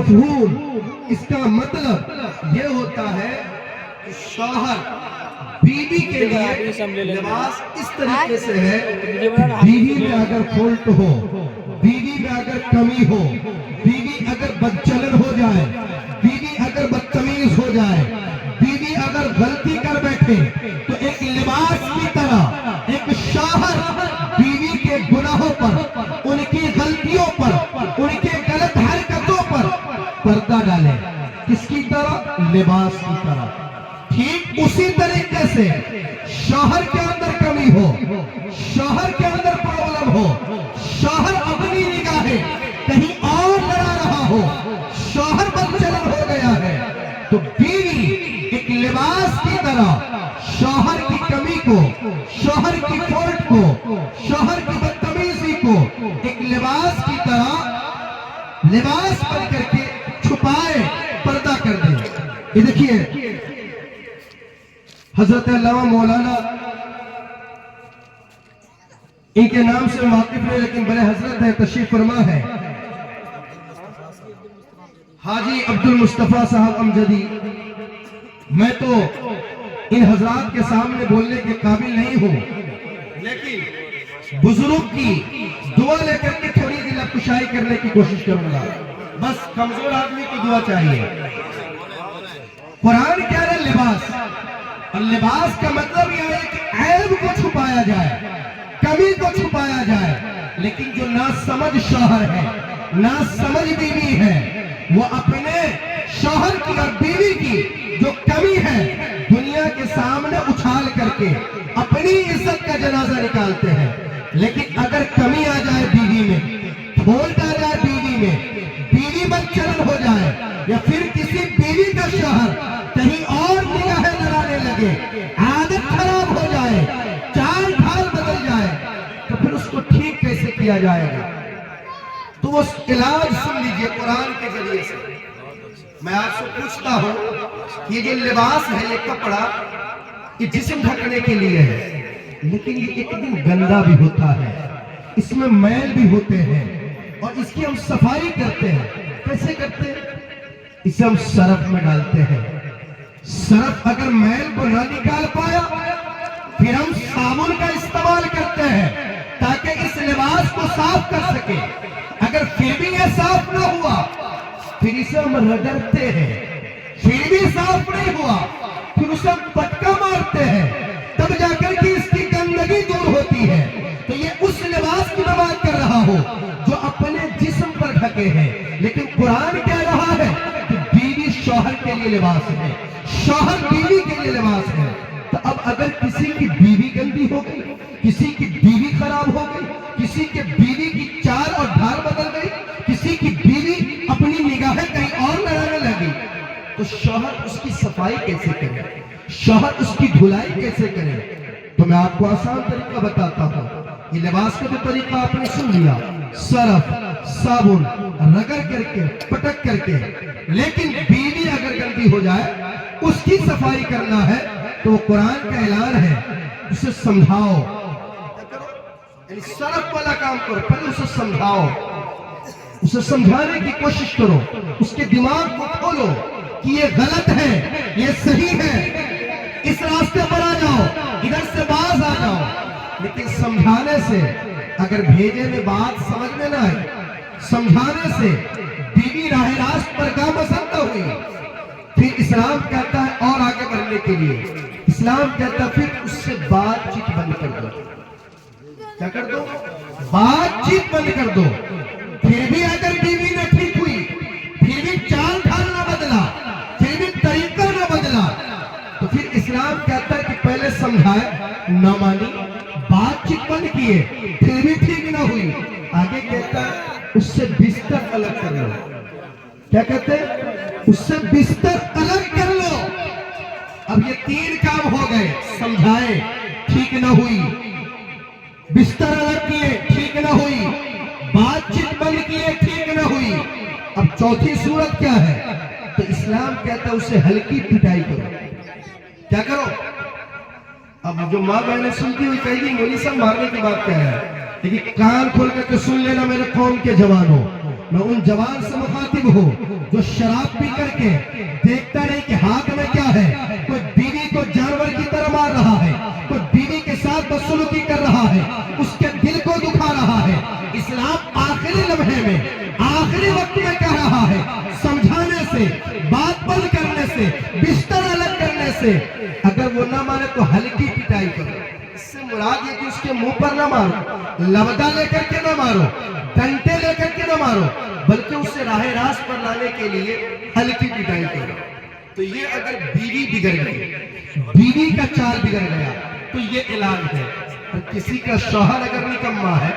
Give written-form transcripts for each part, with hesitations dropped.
مفہوم، اس کا مطلب یہ ہوتا ہے کہ شوہر بیوی کے لیے لباس اس طریقے سے ہے کہ بیوی میں اگر فالٹ ہو، بیوی میں اگر کمی ہو، بیوی اگر بدچلن ہو جائے، بیوی اگر بدتمیز ہو جائے، بیوی اگر غلطی کر بیٹھے، تو ایک لباس کی طرح ایک شوہر بیوی کے گناہوں پر، ان کی غلطیوں پر، ان کے غلط حرکتوں پر پردہ ڈالے. کس کی طرح؟ لباس کی طرح. ٹھیک اسی طریقے سے شوہر کے اندر کمی ہو، شوہر کے اندر پرابلم ہو، شوہر اپنی نگاہیں کہیں اور لڑا رہا ہو، شوہر بدچلن ہو گیا ہے، تو بیوی ایک لباس کی طرح شوہر کی کمی کو، شوہر کی فالٹ کو، شوہر کی بدتمیزی کو ایک لباس کی طرح لباس بن کر کے چھپائے، پردہ کر دے. یہ دیکھیے حضرت علامہ مولانا، ان کے نام سے واقف نہیں لیکن بڑے حضرت ہے، تشریف فرما ہے، حاجی عبد المصطفیٰ صاحب امجدی. میں تو ان حضرات کے سامنے بولنے کے قابل نہیں ہوں، لیکن بزرگ کی دعا لے کر کے تھوڑی دل کشائی کرنے کی کوشش کروں گا. بس کمزور آدمی کو دعا چاہیے. قرآن کہہ رہے لباس، اور لباس کا مطلب یہ ہے کہ عیب کو چھپایا جائے، کمی کو چھپایا جائے. لیکن جو ناسمجھ شوہر ہے، ناسمجھ بیوی ہے، وہ اپنے شوہر کی اور بیوی کی جو کمی ہے دنیا کے سامنے اچھال کر کے اپنی عزت کا جنازہ نکالتے ہیں. لیکن اگر کمی آ جائے بیوی میں، فالٹ آ جائے بیوی میں، بیوی بدچلن ہو جائے، یا پھر کسی بیوی کا شوہر کہیں اور نگاہیں لڑانے لگے، عادت خراب ہو جائے، چال ڈھال بدل جائے، تو پھر اس کو ٹھیک کیسے کیا جائے گا؟ تو وہ علاج سن لیجئے قرآن کے ذریعے سے. میں آپ سے پوچھتا ہوں کہ یہ جو لباس ہے، یہ کپڑا، یہ جسم ڈھکنے کے لیے ہے، لیکن یہ ایک دن گندا بھی ہوتا ہے، اس میں میل بھی ہوتے ہیں، اور اس کی ہم صفائی کرتے ہیں. کیسے کرتے ہیں؟ اسے ہم سرف میں ڈالتے ہیں. سرف اگر میل کو نہ نکال پایا، پھر ہم صابن کا استعمال کرتے ہیں تاکہ اس لباس کو صاف کر سکے. اگر پھر بھی یہ صاف نہ ہوا، پھر اسے ہم رگڑتے ہیں، پھر بھی صاف نہیں ہوا، پھر اسے ہم پٹکا مارتے ہیں، تب جا کر کے اس کی گندگی دور ہوتی ہے. تو یہ اس لباس کی بات کر رہا ہو جو اپنے جسم پر ڈھکے ہیں. لیکن قرآن کہہ رہا ہے کہ بیوی شوہر کے لیے لباس ہے، شوہر بیوی کے لیے لباس ہے. تو اب اگر کسی کی بیوی گندی ہو گئی، کسی کی بیوی خراب ہو گئی، کسی کے بیوی کی چال اور ڈھال بدل گئی، کسی کی بیوی اپنی نگاہیں کہیں اور لڑانے لگی، تو شوہر اس کی صفائی کیسے کرے؟ شوہر اس کی دھلائی کیسے کرے؟ تو میں آپ کو آسان طریقہ بتاتا ہوں. یہ لباس کا جو طریقہ آپ نے سن لیا، سرف، صابن، رگڑ کر کے، پٹک کر کے. لیکن بیوی اگر گندی ہو جائے، اس کی صفائی کرنا ہے تو قرآن کا اعلان ہے، اسے سمجھاؤ. یعنی سرف والا کام کرو، پہلے اسے سمجھاؤ، اسے سمجھانے کی کوشش کرو، اس کے دماغ کو کھولو کہ یہ غلط ہے، یہ صحیح ہے، اس راستے پر آ جاؤ، ادھر سے باز آ جاؤ. لیکن سمجھانے سے، اگر بھیجے میں بات سمجھ میں نہ آئے، سمجھانے سے بیوی راہ راست پر گامزن نہ ہوئی، پھر اسلام کہتا ہے اور آگے بڑھنے کے لیے، اسلام کہتا ہے پھر اس سے بات چیت بند کر دو. کیا کر دو؟ بات چیت بند کر دو. پھر بھی اگر بیوی نہ ٹھیک ہوئی، پھر بھی چال ڈھال نہ بدلا، پھر بھی طریقہ نہ بدلا، تو پھر اسلام کہتا ہے کہ پہلے سمجھائے، نہ مانی، بات چیت بند کیے، پھر بھی ٹھیک نہ ہوئی، آگے کہتا ہے اس سے بستر الگ کر لو. کیا کہتے ہیں؟ اس سے بستر الگ کر لو. اب یہ تین کام ہو گئے، سمجھائے، ٹھیک نہ ہوئی، بستر الگ کیے، ٹھیک نہ ہوئی، بات چیت بند کیے، ٹھیک نہ ہوئی. اب چوتھی صورت کیا ہے؟ تو اسلام کہتا ہے اسے ہلکی پٹائی کرو. کیا کرو؟ اب جو ماں بہنیں سنتی ہوئی کہیں گی مولوی صاحب مارنے کی بات کیا ہے، لیکن کان کھول کر کے سن لینا میرے قوم کے جوانوں. میں ان جوان سے مخاطب ہوں جو شراب پی کر کے دیکھتا نہیں کہ ہاتھ میں کیا ہے، کوئی بیوی کو جانور کی طرح مار رہا ہے، کوئی بیوی کے ساتھ بدسلوکی کر رہا ہے، اس کے دل کو دکھا رہا ہے، اسلام آخری لمحے میں آخری وقت میں کہہ رہا ہے، سمجھانے سے، بات بند کرنے سے، بستر الگ کرنے سے، اگر وہ نہ مانے تو ہلکی پٹائی کرو۔ اس سے مراد یہ کہ اس کے منہ پر نہ مارو، لودا لے کر کے نہ مارو، ڈنڈے لے کر کے نہ مارو، بلکہ اسے راہ راست پر لانے کے لیے ہلکی پٹائی کرو۔ تو یہ اگر بیوی بگڑ گئی، بیوی کا چال بگڑ گیا تو یہ علاج ہے۔ اور کسی کا شوہر اگر نکما ہے،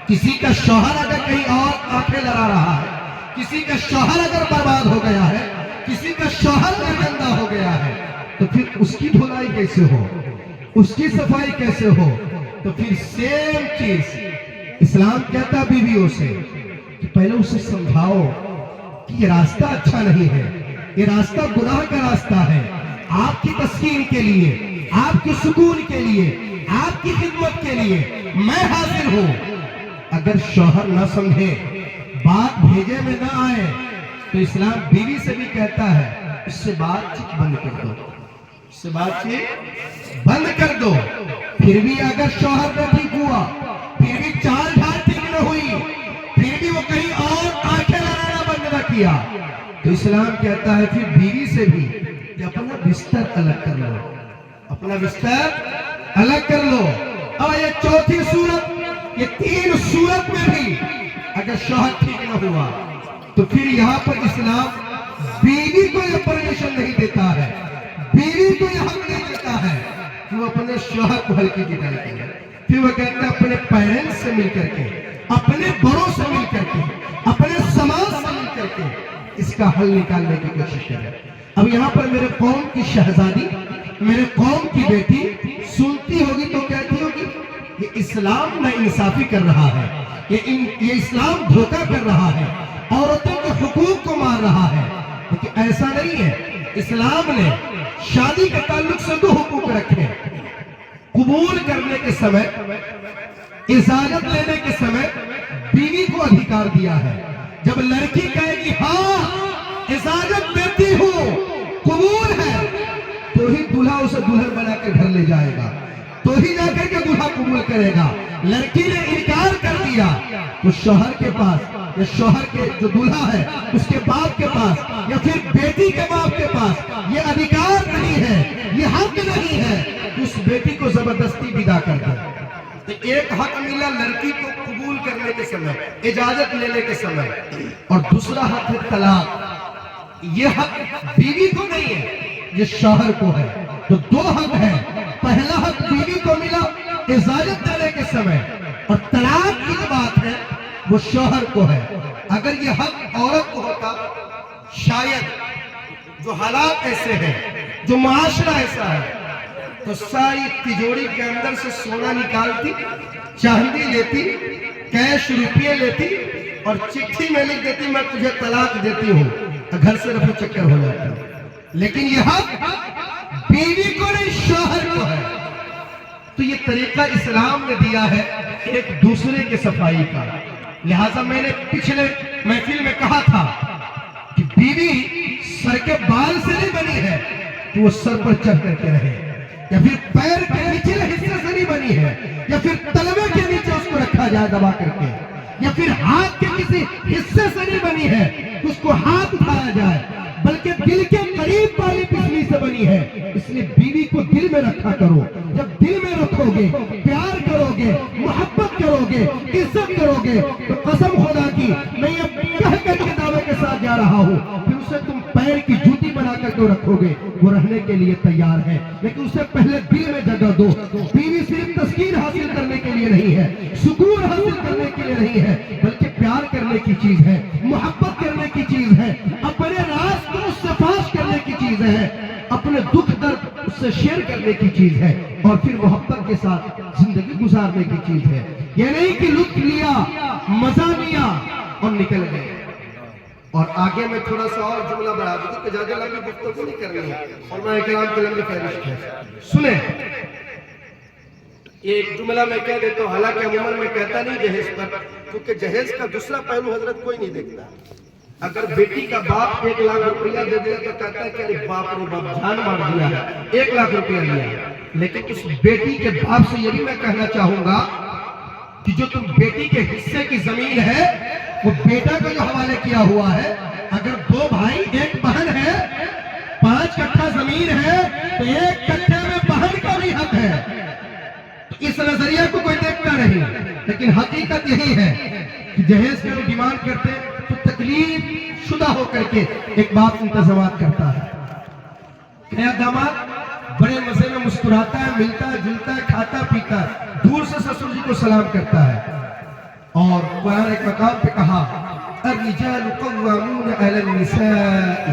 کسی کا شوہر اگر کہیں اور آنکھیں لڑا رہا ہے، کسی کا شوہر اگر برباد ہو گیا ہے، کسی کا شوہر گندا ہو گیا ہے، تو پھر اس کی دھلائی کیسے ہو، اس کی صفائی کیسے ہو؟ تو پھر سیم چیز اسلام کہتا بیویوں سے کہ پہلے اسے سمجھاؤ کہ یہ راستہ اچھا نہیں ہے، یہ راستہ گناہ کا راستہ ہے، آپ کی تسکین کے لیے، آپ کے سکون کے لیے، آپ کی خدمت کے لیے میں حاضر ہوں۔ اگر شوہر نہ سمجھے، بات بھیجے میں نہ آئے، تو اسلام بیوی سے بھی کہتا ہے اس سے بات چیت بند کر دو، اس سے بات چیت بند کر دو۔ پھر بھی اگر شوہر نہ ٹھیک ہوا، پھر بھی چال ڈھال ٹھیک نہ ہوئی، پھر بھی وہ کہیں اور آنکھیں لڑانا بند نہ کیا، تو اسلام کہتا ہے پھر بیوی سے بھی کہ اپنا بستر الگ کر لو، اپنا بستر الگ کر لو۔ اور یہ چوتھی صورت، یہ تین صورت میں بھی اگر شوہر ٹھیک نہ ہوا تو پھر یہاں پر اسلام بیوی کو یہ پرمیشن نہیں دیتا ہے، بیوی کو یہ حق نہیں دیتا ہے کہ وہ اپنے شوہر کو ہلکی پٹائی کرے۔ پھر وہ کہتا ہے اپنے پیرنٹس سے مل کر کے، اپنے بڑوں سے مل کر کے، اپنے سماج سے مل کر کے اس کا حل نکالنے کی کوشش کرے۔ اب یہاں پر میرے قوم کی شہزادی، میرے قوم کی بیٹی سنتی ہوگی تو کہتی ہوگی یہ اسلام نا انصافی کر رہا ہے، یہ اسلام دھوکہ کر رہا ہے، عورتوں کے حقوق کو مار رہا ہے۔ لیکن ایسا نہیں ہے، اسلام نے شادی کے تعلق سے دو حقوق رکھے، قبول کرنے کے سمے، اجازت لینے کے سمے بیوی کو ادھیکار دیا ہے۔ جب لڑکی کہے گی ہاں اجازت دیتی ہوں، قبول ہے، تو ہی دلہا اسے دلہن بنا کے گھر لے جائے گا، تو ہی جا کر کے دلہا قبول کرے گا۔ لڑکی نے انکار کر دیا تو شوہر کے پاس، یا شوہر کے جو دلہا ہے اس کے باپ کے پاس، یا پھر بیٹی کے باپ کے پاس یہ ادھیکار نہیں ہے، یہ حق نہیں ہے کہ اس بیٹی کو زبردستی ودا کر دے۔ تو ایک حق ملا لڑکی کو قبول کرنے کے سمے، اجازت لینے کے سمے، اور دوسرا حق ہے طلاق۔ یہ حق بیوی کو نہیں ہے، یہ شوہر کو ہے۔ تو دو حق ہیں، پہلا حق بیوی کو ملا اجازت دینے کے سمے، اور طلاق کی جو بات ہے وہ شوہر کو ہے۔ اگر یہ حق عورت کو ہوتا، شاید جو حالات ایسے ہیں، جو معاشرہ ایسا ہے، تو ساری تجوری کے اندر سے سونا نکالتی، چاندی لیتی، کیش روپیے لیتی، اور چٹھی میں لکھ دیتی میں تجھے طلاق دیتی ہوں، گھر سے رفع چکر ہو جاتا۔ لیکن یہ حق بیوی کو نہیں، شوہر کو ہے۔ تو یہ طریقہ اسلام نے دیا ہے ایک دوسرے کے صفائی کا۔ لہٰذا میں نے پچھلے محفل میں کہا تھا کہ بیوی سر کے بال سے نہیں بنی ہے کہ وہ سر پر چڑھ کر کے رہے، یا پھر پیر کے نچلے حصے سے نہیں بنی ہے، یا پھر تلوے کے نیچے اس کو رکھا جائے دبا کر کے، یا پھر ہاتھ کے کسی حصے سے نہیں بنی ہے کہ اس کو ہاتھ اٹھایا جائے، بلکہ دل کے قریب والی پسلی سے بنی ہے۔ اس لیے بیوی کو دل میں رکھا کرو۔ جب دل میں رکھو گے، پیار کرو گے، محبت کرو گے، عزت کرو گے، تو قسم خدا کی میں یہ کہہ کر کے دعوے کے ساتھ جا رہا ہوں، پھر اسے تم پیر کی جوتی بنا کر کے رکھو گے، وہ رہنے کے لیے تیار ہے۔ لیکن اسے پہلے دل میں جگہ دو۔ بیوی صرف تسکین حاصل کرنے کے لیے نہیں ہے، سکون حاصل کرنے کے لیے نہیں ہے، بلکہ پیار کرنے کی چیز ہے، محبت کرنے کی چیز ہے، اپنے راز کو اس سے فاش کرنے کی چیز ہے، اپنے دکھ درد اس سے شیئر کرنے کی چیز ہے، اور پھر محبت کے ساتھ زندگی گزارنے کی چیز ہے۔ یہ نہیں کہ لطف لیا، مزہ لیا اور نکل گئے۔ اور آگے میں تھوڑا سا اور جملہ بڑھا دوں کہ زیادہ لمبی گفتگو نہیں کرنی ہے، اور میں کرام کی لمبی فہرست ہے۔ سنیں، ایک جملہ میں کہہ دیتا ہوں، حالانکہ عموماً میں کہتا نہیں جہیز پر، کیونکہ جہیز کا دوسرا پہلو حضرت کوئی نہیں دیکھتا۔ اگر بیٹی کا باپ 1 لاکھ روپیہ دے دیا تو کہتا ہے کہ ارے باپ نے باپ جان مار دیا ہے، 1 لاکھ روپیہ لیا. لیکن اس بیٹی کے باپ سے یہ بھی میں کہنا چاہوں گا کہ جو تم بیٹی کے حصے کی زمین ہے وہ بیٹا کا جو حوالے کیا ہوا ہے، اگر 2 بھائی 1 بہن ہے، 5 کٹھا زمین ہے تو 1 کٹھے میں بہن کا بھی حق ہے. تو اس نظریہ کو کوئی دیکھتا نہیں، لیکن حقیقت یہی ہے کہ جہیز کا ڈیمانڈ کرتے تو تکلیف شدہ ہو کر کے ایک باپ انتظامات کرتا ہے. نیا داماد بڑے مزے میں مسکراتا ہے، ملتا ہے، جلتا ہے، کھاتا پیتا ہے، دور سے سسر جی کو سلام کرتا ہے. اور قرآن ایک مقام پہ کہا الرجال قوامون علی النساء